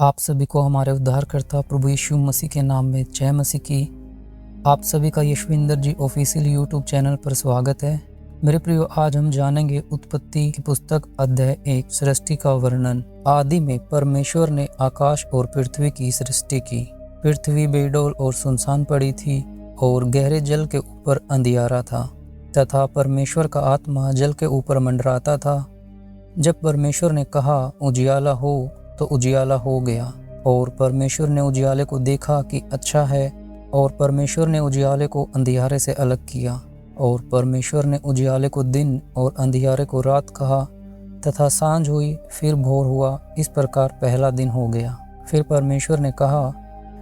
आप सभी को हमारे उद्धारकर्ता प्रभु यीशु मसीह के नाम में जय मसीह की। आप सभी का यशविंदर जी ऑफिशियल यूट्यूब चैनल पर स्वागत है। मेरे प्रियो, आज हम जानेंगे उत्पत्ति की पुस्तक अध्याय 1 सृष्टि का वर्णन। आदि में परमेश्वर ने आकाश और पृथ्वी की सृष्टि की। पृथ्वी बेडौल और सुनसान पड़ी थी और गहरे जल के ऊपर अंधियारा था तथा परमेश्वर का आत्मा जल के ऊपर मंडराता था। जब परमेश्वर ने कहा उजियाला हो, तो उजियाला हो गया। और परमेश्वर ने उजियाले को देखा कि अच्छा है, और परमेश्वर ने उजियाले को अंधियारे से अलग किया। और परमेश्वर ने उजियाले को दिन और अंधियारे को रात कहा। तथा सांझ हुई, फिर भोर हुआ, इस प्रकार पहला दिन हो गया। फिर परमेश्वर ने कहा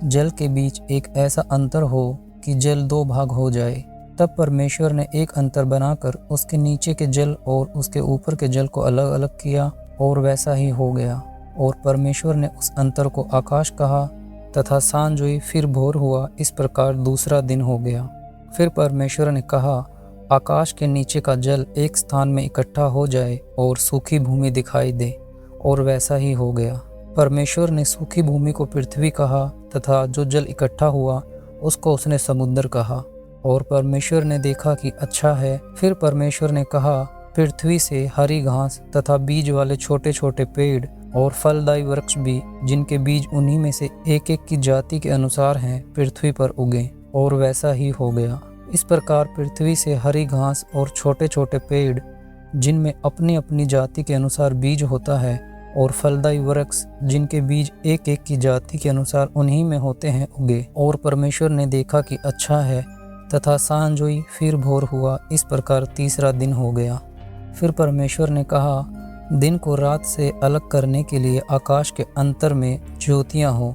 जल के बीच एक ऐसा अंतर हो कि जल 2 भाग हो जाए। तब परमेश्वर ने एक अंतर बनाकर उसके नीचे के जल और उसके ऊपर के जल को अलग अलग किया, और वैसा ही हो गया। और परमेश्वर ने उस अंतर को आकाश कहा। तथा सांझ हुई, फिर भोर हुआ, इस प्रकार दूसरा दिन हो गया। फिर परमेश्वर ने कहा आकाश के नीचे का जल एक स्थान में इकट्ठा हो जाए और सूखी भूमि दिखाई दे, और वैसा ही हो गया। परमेश्वर ने सूखी भूमि को पृथ्वी कहा, तथा जो जल इकट्ठा हुआ उसको उसने समुद्र कहा। और परमेश्वर ने देखा कि अच्छा है। फिर परमेश्वर ने कहा पृथ्वी से हरी घास तथा बीज वाले छोटे छोटे पेड़ और फलदायी वृक्ष भी, जिनके बीज उन्हीं में से एक एक की जाति के अनुसार हैं, पृथ्वी पर उगे, और वैसा ही हो गया। इस प्रकार पृथ्वी से हरी घास और छोटे छोटे पेड़, जिनमें अपनी अपनी जाति के अनुसार बीज होता है, और फलदायी वृक्ष, जिनके बीज एक एक की जाति के अनुसार उन्हीं में होते हैं, उगे। और परमेश्वर ने देखा कि अच्छा है। तथा सांझ हुई, फिर भोर हुआ, इस प्रकार तीसरा दिन हो गया। फिर परमेश्वर ने कहा दिन को रात से अलग करने के लिए आकाश के अंतर में ज्योतियाँ हों,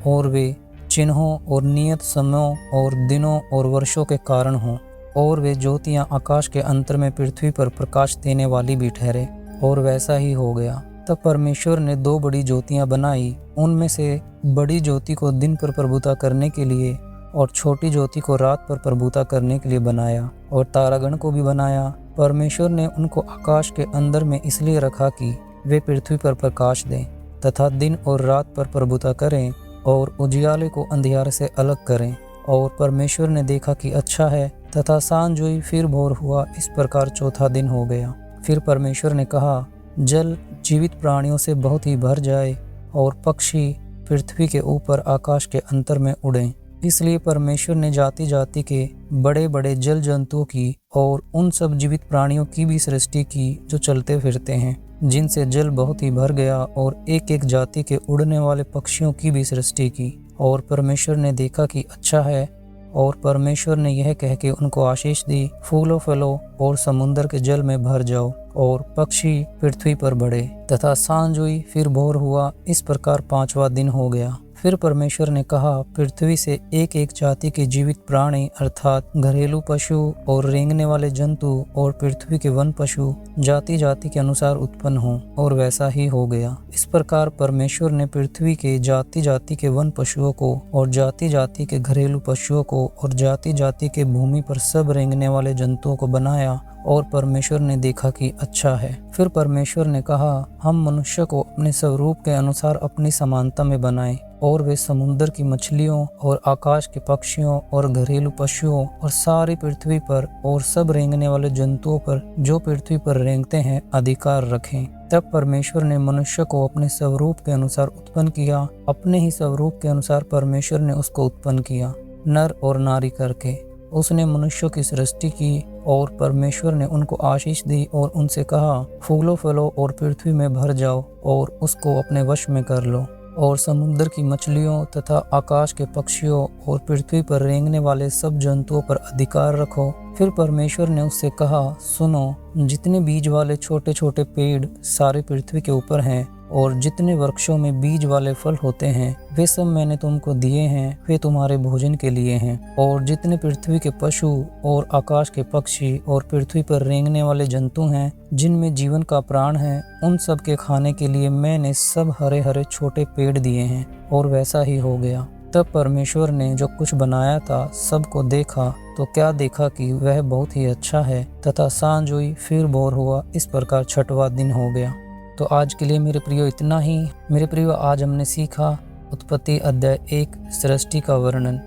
और वे चिन्हों और नियत समयों और दिनों और वर्षों के कारण हों। और वे ज्योतियाँ आकाश के अंतर में पृथ्वी पर प्रकाश देने वाली भी ठहरे, और वैसा ही हो गया। तब परमेश्वर ने 2 बड़ी ज्योतियाँ बनाई। उनमें से बड़ी ज्योति को दिन पर प्रभुता करने के लिए और छोटी ज्योति को रात पर प्रभुता करने के लिए बनाया, और तारागण को भी बनाया। परमेश्वर ने उनको आकाश के अंदर में इसलिए रखा कि वे पृथ्वी पर प्रकाश दें तथा दिन और रात पर प्रभुता करें, और उजियाले को अंधियारे से अलग करें। और परमेश्वर ने देखा कि अच्छा है। तथा सांझ हुई, फिर भोर हुआ, इस प्रकार चौथा दिन हो गया। फिर परमेश्वर ने कहा जल जीवित प्राणियों से बहुत ही भर जाए, और पक्षी पृथ्वी के ऊपर आकाश के अंतर में उड़ें। इसलिए परमेश्वर ने जाति जाति के बड़े बड़े जल जंतुओं की और उन सब जीवित प्राणियों की भी सृष्टि की जो चलते फिरते हैं, जिनसे जल बहुत ही भर गया, और एक एक जाति के उड़ने वाले पक्षियों की भी सृष्टि की। और परमेश्वर ने देखा कि अच्छा है। और परमेश्वर ने यह कह के उनको आशीष दी फूलो फलो और समुद्र के जल में भर जाओ, और पक्षी पृथ्वी पर बढ़े। तथा सांझ हुई, फिर भोर हुआ, इस प्रकार 5वां दिन हो गया। फिर परमेश्वर ने कहा पृथ्वी से एक एक जाति के जीवित प्राणी, अर्थात घरेलू पशु और रेंगने वाले जंतु और पृथ्वी के वन पशु जाति जाति के अनुसार उत्पन्न हों, और वैसा ही हो गया। इस प्रकार परमेश्वर ने पृथ्वी के जाति जाति के वन पशुओं को और जाति जाति के घरेलू पशुओं को और जाति जाति के भूमि पर सब रेंगने वाले जंतुओं को बनाया, और परमेश्वर ने देखा कि अच्छा है। फिर परमेश्वर ने कहा हम मनुष्य को अपने स्वरूप के अनुसार अपनी समानता में बनाएं, और वे समुद्र की मछलियों और आकाश के पक्षियों और घरेलू पशुओं और सारी पृथ्वी पर और सब रेंगने वाले जंतुओं पर जो पृथ्वी पर रेंगते हैं अधिकार रखें। तब परमेश्वर ने मनुष्य को अपने स्वरूप के अनुसार उत्पन्न किया। अपने ही स्वरूप के अनुसार परमेश्वर ने उसको उत्पन्न किया, नर और नारी करके उसने मनुष्यों की सृष्टि की। और परमेश्वर ने उनको आशीष दी और उनसे कहा फूलो फलो और पृथ्वी में भर जाओ, और उसको अपने वश में कर लो, और समुद्र की मछलियों तथा आकाश के पक्षियों और पृथ्वी पर रेंगने वाले सब जंतुओं पर अधिकार रखो। फिर परमेश्वर ने उससे कहा सुनो, जितने बीज वाले छोटे छोटे पेड़ सारे पृथ्वी के ऊपर हैं, और जितने वृक्षों में बीज वाले फल होते हैं, वे सब मैंने तुमको दिए हैं, वे तुम्हारे भोजन के लिए हैं। और जितने पृथ्वी के पशु और आकाश के पक्षी और पृथ्वी पर रेंगने वाले जंतु हैं, जिनमें जीवन का प्राण है, उन सब के खाने के लिए मैंने सब हरे हरे छोटे पेड़ दिए हैं, और वैसा ही हो गया। तब परमेश्वर ने जो कुछ बनाया था सबको देखा, तो क्या देखा कि वह बहुत ही अच्छा है। तथा सांझ हुई, फिर भोर हुआ, इस प्रकार 6वां दिन हो गया। तो आज के लिए मेरे प्रियो इतना ही। मेरे प्रियो आज हमने सीखा उत्पत्ति अध्याय 1 सृष्टि का वर्णन।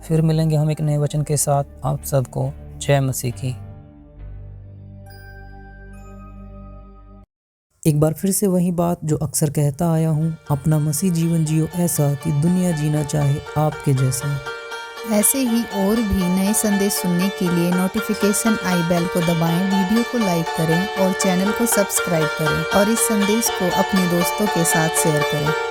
फिर मिलेंगे हम एक नए वचन के साथ। आप सबको जय मसीह की। एक बार फिर से वही बात जो अक्सर कहता आया हूँ, अपना मसीह जीवन जियो ऐसा कि दुनिया जीना चाहे आपके जैसा। ऐसे ही और भी नए संदेश सुनने के लिए नोटिफिकेशन आई बेल को दबाएं, वीडियो को लाइक करें और चैनल को सब्सक्राइब करें और इस संदेश को अपने दोस्तों के साथ शेयर करें।